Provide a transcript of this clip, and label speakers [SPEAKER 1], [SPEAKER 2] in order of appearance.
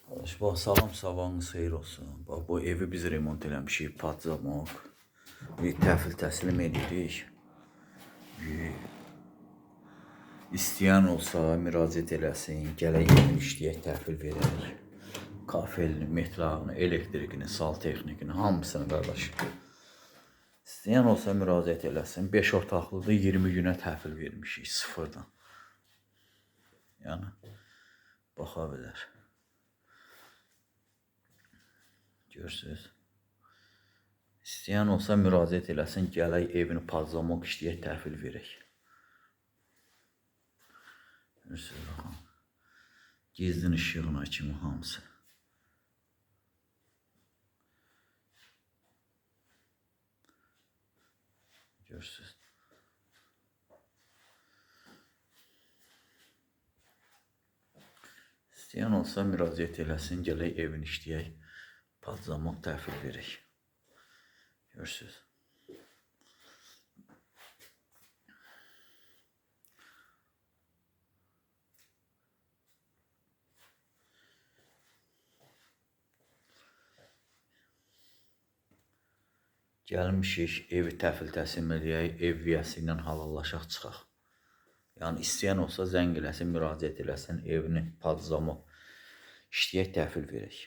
[SPEAKER 1] Arkadaş, bax, salam, sabahınız xeyir olsun. Bax, bu evi biz remont eləmişik, patlamaq. Təhvil təslim edirik. İstəyən olsa müraciət eləsin, gələk evin işləyək, təhvil verək. Kafelini, metlağını, elektrikini, sal texnikini, hamısını qardaş. İstəyən olsa müraciət eləsin. 5 otaqlıdır, 20 günə təhvil vermişik, sıfırdan. Yəni, baxa bilər. Görürsünüz. İstəyən olsa müraciət eləsin, gələk evini patlamaq işləyək, təhvil verək. Görürsünüz, baxın. Gezdin işığına kimi hamısı. Görürsünüz. İstəyən olsa müraciət eləsin, gələk evini işləyək, patlamaq, təhvil verək. Görürsünüz. Gəlmişik, evi təhvil təslim edək, ev viyəsi ilə halallaşaq, çıxaq. Yəni, istəyən olsa zəng eləsin, müraciət eləsin, evini patlamaq işləyək, təhvil verək.